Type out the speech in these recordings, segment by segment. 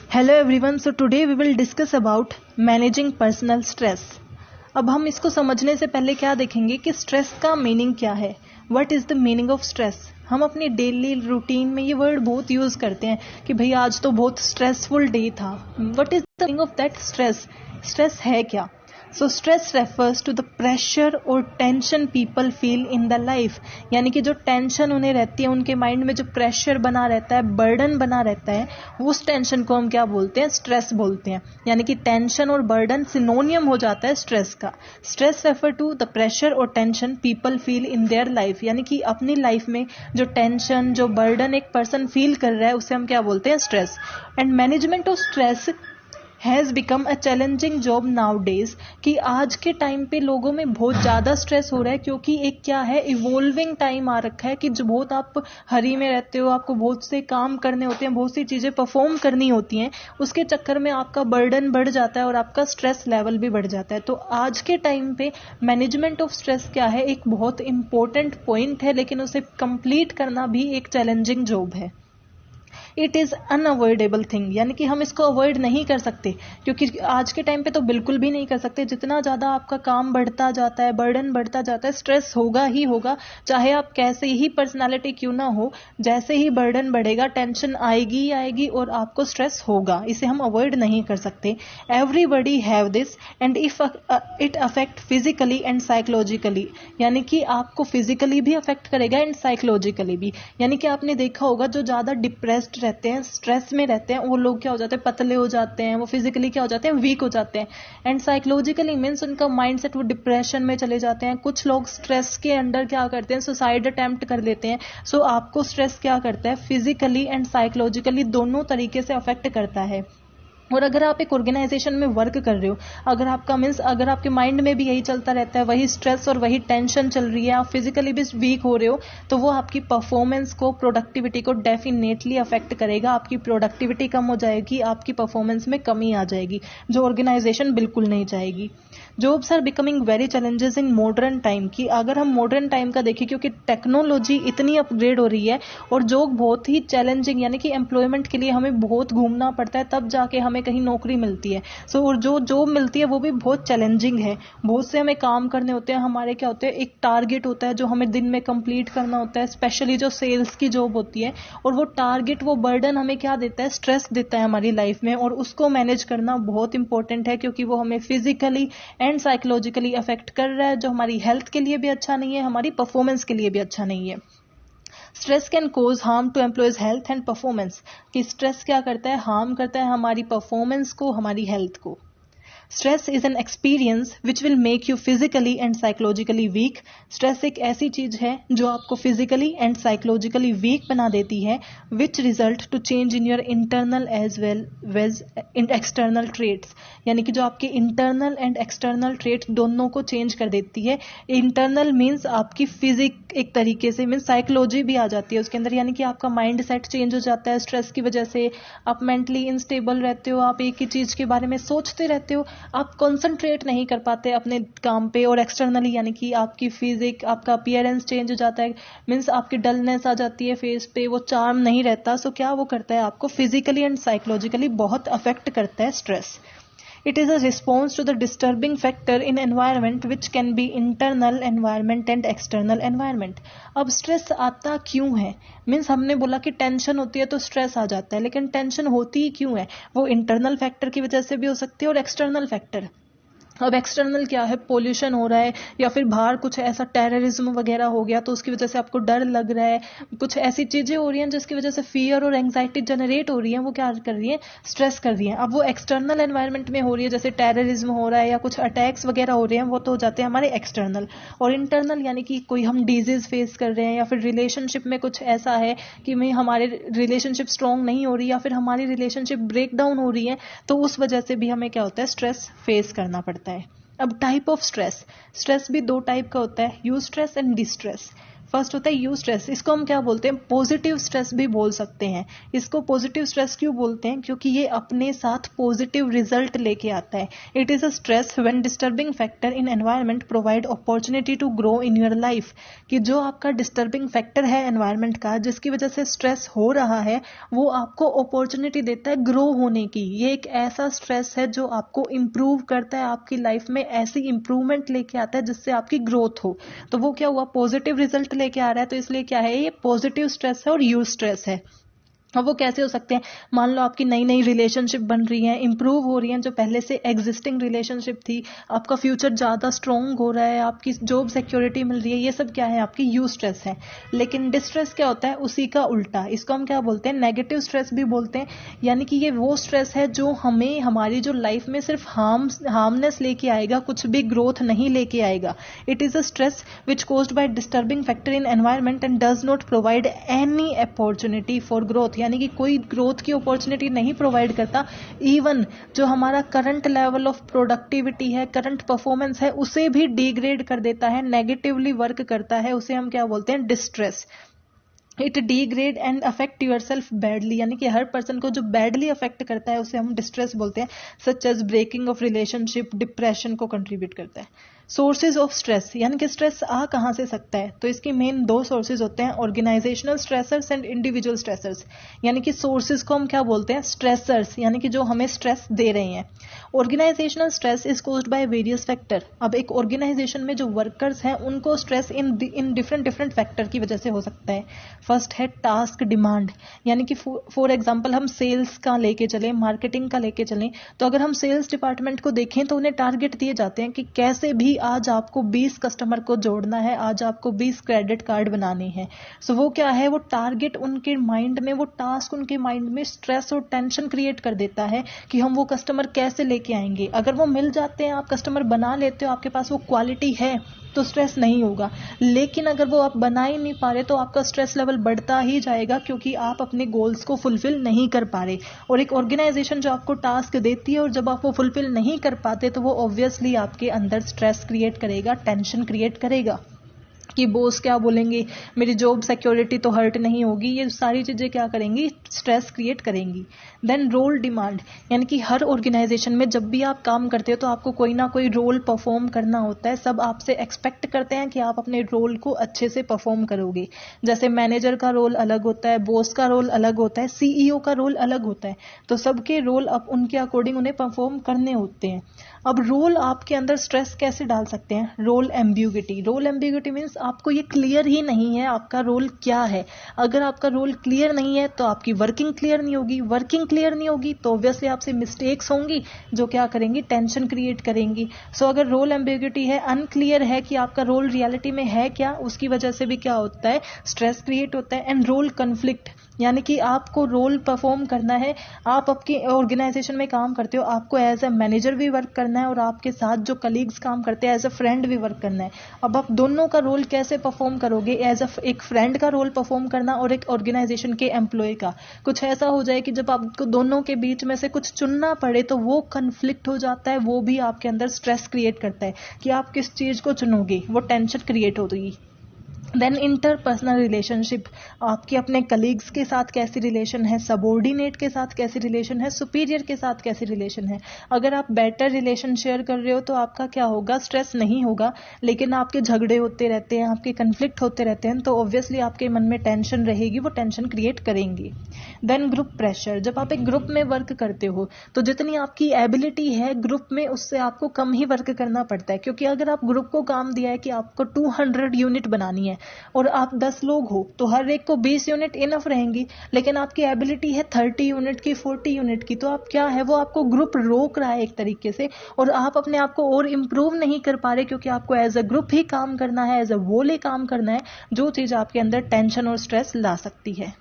Hello everyone, so today we will discuss about managing personal stress. अब हम इसको समझने से पहले क्या देखेंगे कि स्ट्रेस का मीनिंग क्या है। What is the meaning of stress. हम अपनी डेली रूटीन में ये वर्ड बहुत यूज़ करते हैं कि भाई आज तो बहुत स्ट्रेसफुल डे था। What is the meaning of that stress. Stress है क्या। So stress refers to the pressure और tension people feel in the life, यानी कि जो टेंशन उन्हें रहती है, उनके माइंड में जो प्रेशर बना रहता है, बर्डन बना रहता है, उस टेंशन को हम क्या बोलते हैं, स्ट्रेस बोलते हैं। यानी कि टेंशन और बर्डन सिनोनियम हो जाता है स्ट्रेस का। Stress refer to the pressure और tension people feel in their life, यानी कि अपनी लाइफ में जो टेंशन, जो बर्डन एक पर्सन फील कर रहा है, उसे हम क्या बोलते हैं, stress. And management of stress has become a challenging job now days, कि आज के टाइम पे लोगों में बहुत ज़्यादा स्ट्रेस हो रहा है, क्योंकि एक क्या है, इवोल्विंग टाइम आ रखा है कि जो बहुत आप हरी में रहते हो, आपको बहुत से काम करने होते हैं, बहुत सी चीज़ें परफॉर्म करनी होती हैं, उसके चक्कर में आपका बर्डन बढ़ जाता है और आपका स्ट्रेस लेवल भी बढ़ जाता है। तो आज के टाइम पे मैनेजमेंट ऑफ स्ट्रेस क्या है, एक बहुत इंपॉर्टेंट पॉइंट है, लेकिन उसे कंप्लीट करना भी एक चैलेंजिंग जॉब है। इट इज़ अनअवॉइडेबल थिंग, यानी कि हम इसको अवॉइड नहीं कर सकते, क्योंकि आज के टाइम पे तो बिल्कुल भी नहीं कर सकते। जितना ज़्यादा आपका काम बढ़ता जाता है, बर्डन बढ़ता जाता है, स्ट्रेस होगा ही होगा, चाहे आप कैसे ही पर्सनालिटी क्यों ना हो। जैसे ही बर्डन बढ़ेगा, टेंशन आएगी ही आएगी और आपको स्ट्रेस होगा, इसे हम अवॉइड नहीं कर सकते। Everybody have this and if it affect physically and psychologically, यानी कि आपको फिजिकली भी अफेक्ट करेगा एंड साइकोलॉजिकली भी। यानी कि आपने देखा होगा, जो ज़्यादा डिप्रेस्ड रहते हैं, स्ट्रेस में रहते हैं, वो लोग क्या हो जाते हैं, पतले हो जाते हैं, वो फिजिकली क्या हो जाते हैं, वीक हो जाते हैं। एंड साइकोलॉजिकली मीन्स उनका माइंड सेट, वो डिप्रेशन में चले जाते हैं। कुछ लोग स्ट्रेस के अंडर क्या करते हैं, सुसाइड अटेम्प्ट कर लेते हैं। सो आपको स्ट्रेस क्या करता है, फिजिकली एंड साइकोलॉजिकली दोनों तरीके से अफेक्ट करता है। और अगर आप एक ऑर्गेनाइजेशन में वर्क कर रहे हो, अगर आपका मीन्स अगर आपके माइंड में भी यही चलता रहता है, वही स्ट्रेस और वही टेंशन चल रही है, आप फिजिकली भी वीक हो रहे हो, तो वो आपकी परफॉर्मेंस को, प्रोडक्टिविटी को डेफिनेटली अफेक्ट करेगा। आपकी प्रोडक्टिविटी कम हो जाएगी, आपकी परफॉर्मेंस में कमी आ जाएगी, जो ऑर्गेनाइजेशन बिल्कुल नहीं चाहेगी। Jobs are becoming very challenges in modern time, की अगर हम मॉडर्न टाइम का देखें, क्योंकि टेक्नोलॉजी इतनी अपग्रेड हो रही है और जॉब बहुत ही चैलेंजिंग, यानी कि एम्प्लॉयमेंट के लिए हमें बहुत घूमना पड़ता है, तब जाके हमें कहीं नौकरी मिलती है। सो और जो जॉब मिलती है वो भी बहुत चैलेंजिंग है। बहुत से हमें काम करने होते हैं, हमारे क्या होते हैं, एक टारगेट होता है जो हमें दिन में कंप्लीट करना होता है, स्पेशली जो सेल्स की जॉब होती है। और वो टारगेट, वो बर्डन हमें क्या देता है, स्ट्रेस देता है हमारी लाइफ में, और उसको मैनेज करना बहुत इंपॉर्टेंट है, क्योंकि वो हमें फिजिकली एंड साइकोलॉजिकली अफेक्ट कर रहा है, जो हमारी हेल्थ के लिए भी अच्छा नहीं है, हमारी परफॉर्मेंस के लिए भी अच्छा नहीं है। Stress can cause harm to employees health and performance, कि स्ट्रेस क्या करता है, हार्म करता है हमारी परफॉर्मेंस को, हमारी हेल्थ को। Stress is an experience which will make you physically and psychologically weak. Stress एक ऐसी चीज है जो आपको फिजिकली एंड साइकोलॉजिकली वीक बना देती है, which result to change in your internal as well as in external traits, यानी कि जो आपके इंटरनल एंड एक्सटर्नल ट्रेट्स दोनों को चेंज कर देती है। इंटरनल मीन्स आपकी फिजिक, एक तरीके से मीन्स साइकोलॉजी भी आ जाती है उसके अंदर, यानी कि आपका माइंड सेट चेंज हो जाता है स्ट्रेस की वजह से। आप मेंटली इनस्टेबल रहते हो, आप एक ही चीज के बारे में सोचते रहते हो, आप कंसंट्रेट नहीं कर पाते अपने काम पे। और एक्सटर्नली यानी कि आपकी फिजिक, आपका अपीयरेंस चेंज हो जाता है, मीन्स आपकी डलनेस आ जाती है फेस पे, वो चार्म नहीं रहता। सो क्या वो करता है, आपको फिजिकली एंड साइकोलॉजिकली बहुत अफेक्ट करता है stress. It is a response to the disturbing factor in environment which can be internal environment and external environment. अब स्ट्रेस आता क्यों है, मीन्स हमने बोला कि टेंशन होती है तो स्ट्रेस आ जाता है, लेकिन टेंशन होती ही क्यों है, वो इंटरनल फैक्टर की वजह से भी हो सकती है और एक्सटर्नल फैक्टर। अब एक्सटर्नल क्या है, पोल्यूशन हो रहा है, या फिर बाहर कुछ ऐसा टेररिज्म वगैरह हो गया तो उसकी वजह से आपको डर लग रहा है, कुछ ऐसी चीजें हो रही हैं जिसकी वजह से फियर और एंग्जाइटी जनरेट हो रही है, वो क्या कर रही है, स्ट्रेस कर रही है। अब वो एक्सटर्नल एनवायरनमेंट में हो रही है, जैसे टेररिज्म हो रहा है या कुछ अटैक्स वगैरह हो रहे हैं, वो तो हो जाते हैं हमारे एक्सटर्नल। और इंटरनल यानी कि कोई हम डिजीज फेस कर रहे हैं, या फिर रिलेशनशिप में कुछ ऐसा है कि मैं, हमारे रिलेशनशिप स्ट्रांग नहीं हो रही, या फिर हमारी रिलेशनशिप ब्रेक डाउन हो रही है, तो उस वजह से भी हमें क्या होता है, स्ट्रेस फेस करना पड़ता है। अब टाइप ऑफ स्ट्रेस, स्ट्रेस भी दो टाइप का होता है, यूस्ट्रेस एंड डिस्ट्रेस। फर्स्ट होता है यू स्ट्रेस, इसको हम क्या बोलते हैं, पॉजिटिव स्ट्रेस भी बोल सकते हैं। इसको पॉजिटिव स्ट्रेस क्यों बोलते हैं, क्योंकि ये अपने साथ पॉजिटिव रिजल्ट लेके आता है। It is a stress when disturbing factor in environment provide opportunity to grow in your life, कि जो आपका डिस्टर्बिंग फैक्टर है एनवायरनमेंट का, जिसकी वजह से स्ट्रेस हो रहा है, वो आपको अपॉर्चुनिटी देता है ग्रो होने की। ये एक ऐसा स्ट्रेस है जो आपको इंप्रूव करता है, आपकी लाइफ में ऐसी इंप्रूवमेंट लेके आता है जिससे आपकी ग्रोथ हो। तो वो क्या हुआ, पॉजिटिव रिजल्ट लेके आ रहा है, तो इसलिए क्या है, ये पॉजिटिव स्ट्रेस है और यू स्ट्रेस है। अब वो कैसे हो सकते हैं, मान लो आपकी नई नई रिलेशनशिप बन रही है, इंप्रूव हो रही है, जो पहले से एग्जिस्टिंग रिलेशनशिप थी, आपका फ्यूचर ज़्यादा स्ट्रॉन्ग हो रहा है, आपकी जॉब सिक्योरिटी मिल रही है, ये सब क्या है, आपकी यू स्ट्रेस है। लेकिन डिस्ट्रेस क्या होता है, उसी का उल्टा, इसको हम क्या बोलते हैं, नेगेटिव स्ट्रेस भी बोलते हैं। यानी कि ये वो स्ट्रेस है जो हमें हमारी जो लाइफ में सिर्फ हार्मनेस लेके आएगा, कुछ भी ग्रोथ नहीं लेके आएगा। It is a stress which caused by disturbing factor in environment and does not provide any opportunity for growth, यानी कि कोई ग्रोथ की अपॉर्चुनिटी नहीं प्रोवाइड करता। इवन जो हमारा करंट लेवल ऑफ प्रोडक्टिविटी है, करंट परफॉर्मेंस है, उसे भी डिग्रेड कर देता है, नेगेटिवली वर्क करता है। उसे हम क्या बोलते हैं, distress. It degrade and affect your self badly, यानी कि हर पर्सन को जो बैडली अफेक्ट करता है उसे हम डिस्ट्रेस बोलते हैं। Such as breaking of relationship, depression को कंट्रीब्यूट करता है। सोर्सेज ऑफ स्ट्रेस, यानी कि स्ट्रेस आ कहाँ से सकता है, तो इसकी मेन दो सोर्सेज होते हैं, organizational stressors and individual stressors. यानी कि सोर्सेज को हम क्या बोलते हैं, स्ट्रेसर्स, यानी कि जो हमें स्ट्रेस दे रहे हैं। Organizational stress is caused by various factor. अब एक ऑर्गेनाइजेशन में जो वर्कर्स हैं उनको स्ट्रेस इन डिफरेंट फैक्टर की वजह से हो सकता है। फर्स्ट है टास्क डिमांड, यानी कि फॉर एग्जांपल हम सेल्स का लेके चलें, मार्केटिंग का लेके चलें, तो अगर हम सेल्स डिपार्टमेंट को देखें तो उन्हें टारगेट दिए जाते हैं कि कैसे भी आज आपको 20 कस्टमर को जोड़ना है, आज आपको 20 क्रेडिट कार्ड बनाने हैं। सो वो क्या है, वो टारगेट उनके माइंड में, वो टास्क उनके माइंड में स्ट्रेस और टेंशन क्रिएट कर देता है कि हम वो कस्टमर कैसे लेके आएंगे। अगर वो मिल जाते हैं, आप कस्टमर बना लेते हो, आपके पास वो क्वालिटी है, तो स्ट्रेस नहीं होगा। लेकिन अगर वो आप बना ही नहीं पा रहे तो आपका स्ट्रेस लेवल बढ़ता ही जाएगा, क्योंकि आप अपने गोल्स को फुलफिल नहीं कर पा रहे। और एक ऑर्गेनाइजेशन जो आपको टास्क देती है और जब आप वो फुलफिल नहीं कर पाते तो वो ऑब्वियसली आपके अंदर स्ट्रेस क्रिएट करेगा, टेंशन क्रिएट करेगा कि बॉस क्या बोलेंगे, मेरी जॉब सिक्योरिटी तो हर्ट नहीं होगी। ये सारी चीज़ें क्या करेंगी, स्ट्रेस क्रिएट करेंगी। देन रोल डिमांड, यानी कि हर ऑर्गेनाइजेशन में जब भी आप काम करते हो तो आपको कोई ना कोई रोल परफॉर्म करना होता है। सब आपसे एक्सपेक्ट करते हैं कि आप अपने रोल को अच्छे से परफॉर्म करोगे। जैसे मैनेजर का रोल अलग होता है, बॉस का रोल अलग होता है, सीईओ का रोल अलग होता है। तो सबके रोल अब उनके अकॉर्डिंग उन्हें परफॉर्म करने होते हैं। अब रोल आपके अंदर स्ट्रेस कैसे डाल सकते हैं, role ambiguity. Role ambiguity means आपको ये क्लियर ही नहीं है आपका रोल क्या है। अगर आपका रोल क्लियर नहीं है तो आपकी वर्किंग क्लियर नहीं होगी, वर्किंग क्लियर नहीं होगी तो ऑब्वियसली आपसे मिस्टेक्स होंगी जो क्या करेंगी, टेंशन क्रिएट करेंगी। सो अगर रोल एम्बिग्यूटी है, अनक्लियर है कि आपका रोल रियलिटी में है क्या, उसकी वजह से भी क्या होता है, स्ट्रेस क्रिएट होता है। एंड रोल कन्फ्लिक्ट, यानी कि आपको रोल परफॉर्म करना है, आप आपके ऑर्गेनाइजेशन में काम करते हो, आपको एज अ मैनेजर भी वर्क करना है और आपके साथ जो कलीग्स काम करते हैं एज अ फ्रेंड भी वर्क करना है। अब आप दोनों का रोल कैसे परफॉर्म करोगे, एज अ एक फ्रेंड का रोल परफॉर्म करना और एक ऑर्गेनाइजेशन के एम्प्लॉय का। कुछ ऐसा हो जाए कि जब आपको दोनों के बीच में से कुछ चुनना पड़े तो वो कन्फ्लिक्ट हो जाता है, वो भी आपके अंदर स्ट्रेस क्रिएट करता है कि आप किस चीज़ को चुनोगे, वो टेंशन क्रिएट होगी। देन इंटरपर्सनल रिलेशनशिप, आपके अपने कलीग्स के साथ कैसी रिलेशन है, सबॉर्डिनेट के साथ कैसी रिलेशन है, सुपीरियर के साथ कैसी रिलेशन है। अगर आप बेटर रिलेशन शेयर कर रहे हो तो आपका क्या होगा, स्ट्रेस नहीं होगा। लेकिन आपके झगड़े होते रहते हैं, आपके कन्फ्लिक्ट होते रहते हैं, तो ऑब्वियसली आपके मन में टेंशन रहेगी, वो टेंशन क्रिएट करेंगी। देन ग्रुप प्रेशर, जब आप एक ग्रुप में वर्क करते हो तो जितनी आपकी एबिलिटी है ग्रुप में, उससे आपको कम ही वर्क करना पड़ता है। क्योंकि अगर आप ग्रुप को काम दिया है कि आपको 200 यूनिट बनानी है और आप 10 लोग हो तो हर एक को 20 यूनिट इनफ रहेंगी, लेकिन आपकी एबिलिटी है 30 यूनिट की, 40 यूनिट की, तो आप क्या है, वो आपको ग्रुप रोक रहा है एक तरीके से, और आप अपने आप को और इम्प्रूव नहीं कर पा रहे, क्योंकि आपको एज अ ग्रुप ही काम करना है, एज अ वोल ही काम करना है, जो चीज़ आपके अंदर टेंशन और स्ट्रेस ला सकती है।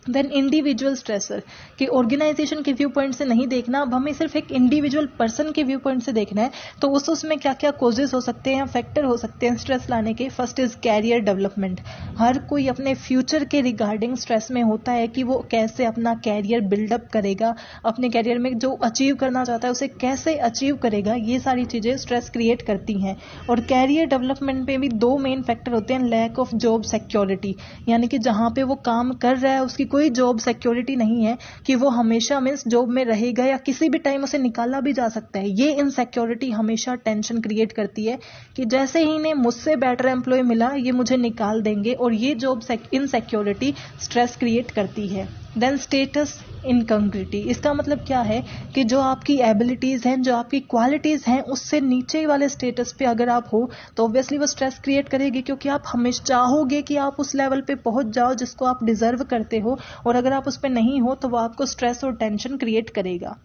देन इंडिविजुअल स्ट्रेसर कि ऑर्गेनाइजेशन के व्यू पॉइंट से नहीं देखना, अब हमें सिर्फ एक इंडिविजुअल पर्सन के व्यू पॉइंट से देखना है। तो उसमें क्या क्या कॉजेज हो सकते हैं, फैक्टर हो सकते हैं स्ट्रेस लाने के। First is career development. हर कोई अपने फ्यूचर के रिगार्डिंग स्ट्रेस में होता है कि वो कैसे अपना कैरियर बिल्डअप करेगा, अपने कैरियर में जो अचीव करना चाहता है उसे कैसे अचीव करेगा। ये सारी चीजें स्ट्रेस क्रिएट करती हैं। और कैरियर डेवलपमेंट पे भी दो मेन फैक्टर होते हैं। लैक ऑफ जॉब सिक्योरिटी, यानी कि जहां पे वो काम कर रहा है उसकी कोई जॉब सिक्योरिटी नहीं है कि वो हमेशा मीन्स जॉब में रहेगा या किसी भी टाइम उसे निकाला भी जा सकता है। ये इनसिक्योरिटी हमेशा टेंशन क्रिएट करती है कि जैसे ही इन्हें मुझसे बेटर एम्प्लॉय मिला ये मुझे निकाल देंगे, और ये जॉब इनसिक्योरिटी स्ट्रेस क्रिएट करती है। देन स्टेटस इनकंग्रिटी, इसका मतलब क्या है कि जो आपकी एबिलिटीज हैं, जो आपकी क्वालिटीज हैं, उससे नीचे वाले स्टेटस पे अगर आप हो तो ऑब्वियसली वो स्ट्रेस क्रिएट करेगी, क्योंकि आप हमेशा चाहोगे कि आप उस लेवल पे पहुंच जाओ जिसको आप डिजर्व करते हो, और अगर आप उस पे नहीं हो तो वो आपको स्ट्रेस और टेंशन क्रिएट करेगा।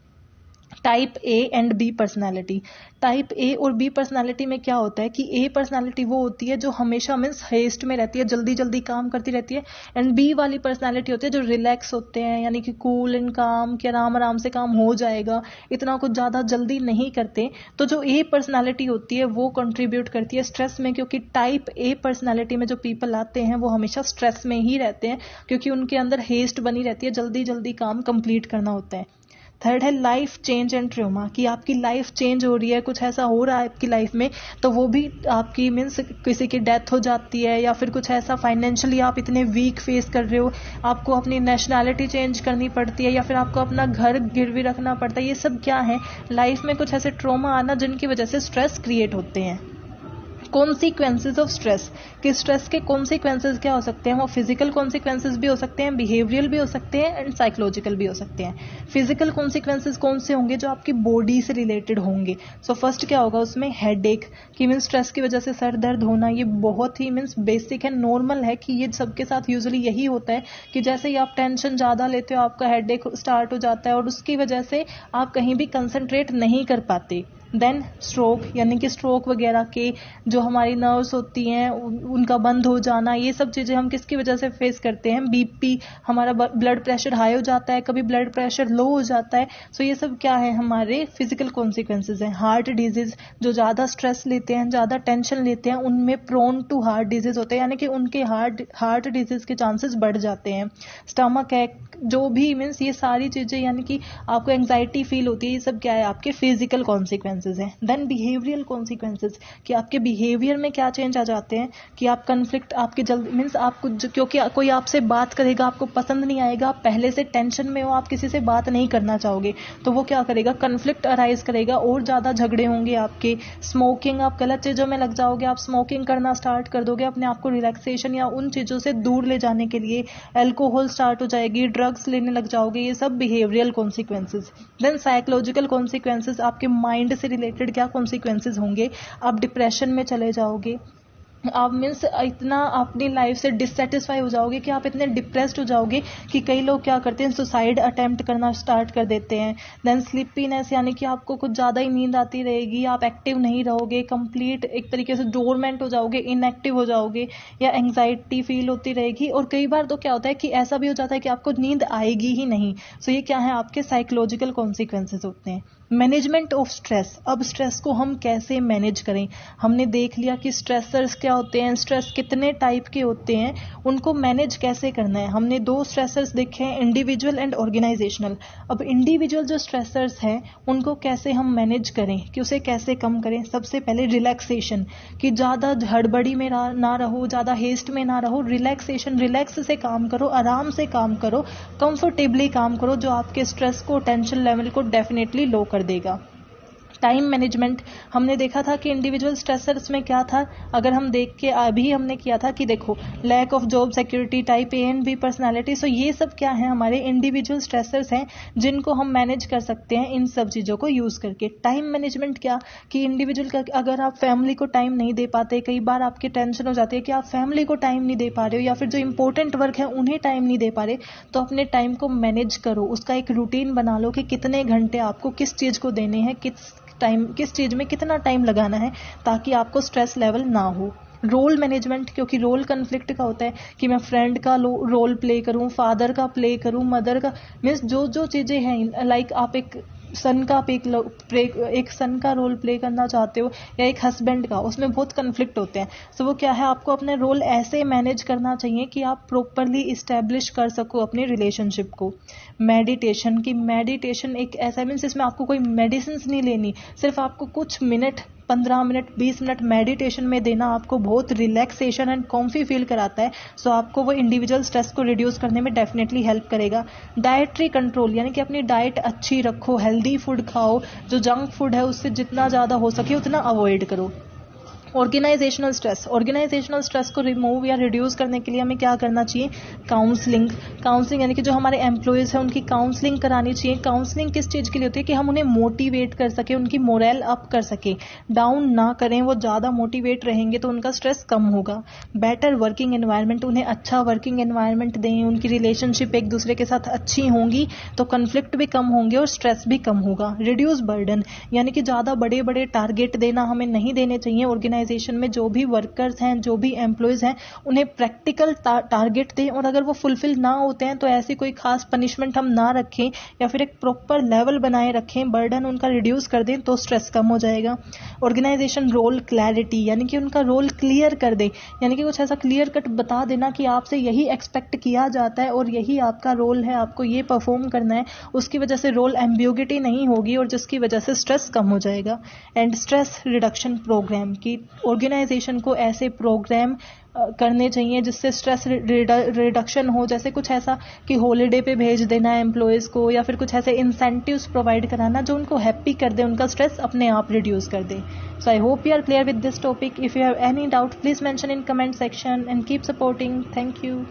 Type A and B personality. Type A और बी पर्सनालिटी में क्या होता है कि ए पर्सनालिटी वो होती है जो हमेशा मीन्स हेस्ट में रहती है, जल्दी जल्दी काम करती रहती है, एंड बी वाली पर्सनालिटी होती है जो रिलैक्स होते हैं, यानी कि कूल एंड काम, कि आराम आराम से काम हो जाएगा, इतना कुछ ज़्यादा जल्दी नहीं करते। तो जो ए पर्सनालिटी होती है वो कंट्रीब्यूट करती है स्ट्रेस में, क्योंकि टाइप ए पर्सनालिटी में जो पीपल आते हैं वो हमेशा स्ट्रेस में ही रहते हैं, क्योंकि उनके अंदर हेस्ट बनी रहती है, जल्दी जल्दी काम कंप्लीट करना होता है। थर्ड है लाइफ चेंज एंड ट्रॉमा, कि आपकी लाइफ चेंज हो रही है, कुछ ऐसा हो रहा है आपकी लाइफ में, तो वो भी आपकी मीन्स किसी की डेथ हो जाती है, या फिर कुछ ऐसा फाइनेंशियली आप इतने वीक फेस कर रहे हो, आपको अपनी नेशनैलिटी चेंज करनी पड़ती है, या फिर आपको अपना घर गिरवी रखना पड़ता है। ये सब क्या है, लाइफ में कुछ ऐसे ट्रॉमा आना जिनकी वजह से स्ट्रेस क्रिएट होते हैं। कॉन्सिक्वेंसेज ऑफ स्ट्रेस, कि स्ट्रेस के कॉन्सिक्वेंसेज क्या हो सकते हैं, वो फिजिकल कॉन्सिक्वेंसेज भी हो सकते हैं, बिहेवियरल भी हो सकते हैं, एंड साइकोलॉजिकल भी हो सकते हैं। फिजिकल कॉन्सिक्वेंसेज कौन से होंगे, जो आपकी बॉडी से रिलेटेड होंगे। सो फर्स्ट क्या होगा उसमें, हेडेक, कि मीन्स स्ट्रेस की वजह से सर दर्द होना, ये बहुत ही मीन्स बेसिक है, नॉर्मल है कि ये सबके साथ यूजुअली यही होता है कि जैसे ही आप टेंशन ज़्यादा लेते हो आपका हेडेक स्टार्ट हो जाता है, और उसकी वजह से आप कहीं भी कंसंट्रेट नहीं कर पाते। देन स्ट्रोक, यानी कि स्ट्रोक वगैरह के जो हमारी नर्व्स होती हैं उनका बंद हो जाना, ये सब चीज़ें हम किसकी वजह से फेस करते हैं, बीपी, हमारा ब्लड प्रेशर हाई हो जाता है, कभी ब्लड प्रेशर लो हो जाता है। सो ये सब क्या है, हमारे फिजिकल कॉन्सिक्वेंसेज हैं। हार्ट डिजीज, जो ज़्यादा स्ट्रेस लेते हैं, ज़्यादा टेंशन लेते हैं, उनमें प्रोन टू हार्ट डिजीज होते हैं, यानी कि उनके हार्ट डिजीज के चांसेस बढ़ जाते हैं। स्टमक एक, जो भी मीन्स ये सारी चीज़ें, यानी कि आपको एंग्जाइटी फील होती है, ये सब क्या है, आपके फिजिकल कॉन्सिक्वेंसेज हैं। देन बिहेवियरल कॉन्सिक्वेंसेज, कि आपके बिहेवियर में क्या चेंज आ जाते हैं, कि आप कन्फ्लिक्ट, आपके जल्दी मीन्स आपको क्योंकि कोई आपसे बात करेगा आपको पसंद नहीं आएगा, आप पहले से टेंशन में हो, आप किसी से बात नहीं करना चाहोगे, तो वो क्या करेगा, कन्फ्लिक्ट अराइज करेगा, और ज़्यादा झगड़े होंगे आपके। स्मोकिंग, आप गलत चीज़ों में लग जाओगे, आप स्मोकिंग करना स्टार्ट कर दोगे अपने आप को रिलैक्सेशन या उन चीज़ों से दूर ले जाने के लिए। एल्कोहल स्टार्ट हो जाएगी, ड्रग्स लेने लग जाओगे, ये सब behavioural consequences. Then psychological consequences, आपके माइंड से रिलेटेड क्या कॉन्सिक्वेंसेज होंगे, आप डिप्रेशन में चले जाओगे, आप मीन्स इतना अपनी लाइफ से डिससेटिस्फाई हो जाओगे कि आप इतने डिप्रेस्ड हो जाओगे कि कई लोग क्या करते हैं, सुसाइड अटेम्प्ट करना स्टार्ट कर देते हैं। देन स्लीपीनेस, यानी कि आपको कुछ ज़्यादा ही नींद आती रहेगी, आप एक्टिव नहीं रहोगे, कंप्लीट एक तरीके से डोरमेंट हो जाओगे, इनएक्टिव हो जाओगे, या एंग्जाइटी फील होती रहेगी। और कई बार तो क्या होता है कि ऐसा भी हो जाता है कि आपको नींद आएगी ही नहीं। सो ये क्या है, आपके साइकोलॉजिकल कॉन्सिक्वेंसेज होते हैं। मैनेजमेंट ऑफ स्ट्रेस, अब स्ट्रेस को हम कैसे मैनेज करें। हमने देख लिया कि स्ट्रेसर्स क्या होते हैं, स्ट्रेस कितने टाइप के होते हैं, उनको मैनेज कैसे करना है। हमने दो स्ट्रेसर्स देखे हैं, इंडिविजुअल एंड ऑर्गेनाइजेशनल। अब इंडिविजुअल जो स्ट्रेसर्स हैं उनको कैसे हम मैनेज करें, कि उसे कैसे कम करें। सबसे पहले रिलैक्सेशन, कि ज़्यादा हड़बड़ी में ना रहो, ज़्यादा हेस्ट में ना रहो, रिलैक्सेशन, रिलैक्स से काम करो, आराम से काम करो, कंफर्टेबली काम करो, जो आपके स्ट्रेस को, टेंशन लेवल को डेफिनेटली लो कर देगा। टाइम मैनेजमेंट, हमने देखा था कि इंडिविजुअल स्ट्रेसर्स में क्या था, अगर हम देख के अभी हमने किया था कि देखो lack of job security, type A and B personality. So ये सब क्या है, हमारे इंडिविजुअल स्ट्रेसर्स हैं जिनको हम मैनेज कर सकते हैं इन सब चीज़ों को यूज़ करके। टाइम मैनेजमेंट क्या, कि इंडिविजुअल का अगर आप फैमिली को टाइम नहीं दे पाते, कई बार आपकी टेंशन हो जाती है कि आप फैमिली को टाइम नहीं दे पा रहे हो, या फिर जो इंपॉर्टेंट वर्क है उन्हें टाइम नहीं दे पा रहे, तो अपने टाइम को मैनेज करो, उसका एक रूटीन बना लो कि कितने घंटे आपको किस चीज़ को देने हैं, किस चीज़ में कितना टाइम लगाना है, ताकि आपको स्ट्रेस लेवल ना हो। रोल मैनेजमेंट, क्योंकि रोल कन्फ्लिक्ट का होता है कि मैं फ्रेंड का रोल प्ले करूं, फादर का प्ले करूं, मदर का, मीन्स जो जो चीज़ें हैं, लाइक आप एक सन का एक सन का रोल प्ले करना चाहते हो या एक हस्बैंड का, उसमें बहुत कन्फ्लिक्ट होते हैं। सो वो क्या है, आपको अपने रोल ऐसे मैनेज करना चाहिए कि आप प्रॉपरली इस्टेब्लिश कर सको अपनी रिलेशनशिप को। मेडिटेशन एक ऐसा मीन्स इसमें आपको कोई मेडिसिन नहीं लेनी, सिर्फ आपको कुछ मिनट, 15 मिनट, 20 मिनट मेडिटेशन में देना आपको बहुत रिलैक्सेशन एंड कॉम्फी फील कराता है। सो आपको वो इंडिविजुअल स्ट्रेस को रिड्यूस करने में डेफिनेटली हेल्प करेगा। डाइटरी कंट्रोल, यानी कि अपनी डाइट अच्छी रखो, हेल्दी फूड खाओ, जो जंक फूड है उससे जितना ज़्यादा हो सके उतना अवॉइड करो। ऑर्गेनाइजेशनल स्ट्रेस को रिमूव या रिड्यूस करने के लिए हमें क्या करना चाहिए, काउंसलिंग यानी कि जो हमारे एम्प्लॉयज़ हैं उनकी काउंसलिंग करानी चाहिए। काउंसलिंग किस चीज़ के लिए होती है कि हम उन्हें मोटिवेट कर सकें, उनकी मोरल अप कर सकें, डाउन ना करें। वो ज़्यादा मोटिवेट रहेंगे तो उनका स्ट्रेस कम होगा। बेटर वर्किंग एनवायरनमेंट, उन्हें अच्छा वर्किंग एनवायरनमेंट दें, उनकी रिलेशनशिप एक दूसरे के साथ अच्छी होंगी तो कन्फ्लिक्ट भी कम होंगे और स्ट्रेस भी कम होगा। रिड्यूस बर्डन, यानी कि ज़्यादा बड़े बड़े टारगेट देना हमें नहीं देने चाहिए। ऑर्गेनाइजेशन में जो भी वर्कर्स हैं, जो भी एम्प्लॉयज हैं, उन्हें प्रैक्टिकल टारगेट दें, और अगर वो फुलफिल ना होते हैं तो ऐसी कोई खास पनिशमेंट हम ना रखें या फिर एक प्रॉपर लेवल बनाए रखें, बर्डन उनका रिड्यूस कर दें तो स्ट्रेस कम हो जाएगा। ऑर्गेनाइजेशन रोल क्लैरिटी, यानी कि उनका रोल क्लियर कर दें, यानी कि कुछ ऐसा क्लियर कट बता देना कि आपसे यही एक्सपेक्ट किया जाता है और यही आपका रोल है, आपको ये परफॉर्म करना है। उसकी वजह से रोल एम्बिग्युइटी नहीं होगी और जिसकी वजह से स्ट्रेस कम हो जाएगा। एंड स्ट्रेस रिडक्शन प्रोग्राम, की ऑर्गेनाइजेशन को ऐसे प्रोग्राम करने चाहिए जिससे स्ट्रेस रिडक्शन हो, जैसे कुछ ऐसा कि हॉलीडे पे भेज देना है एम्प्लॉयज़ को, या फिर कुछ ऐसे इंसेंटिव्स प्रोवाइड कराना जो उनको हैप्पी कर दे, उनका स्ट्रेस अपने आप रिड्यूस कर दे। So I hope you are clear with this topic. If you have any doubt, please mention in comment section and keep supporting. Thank you.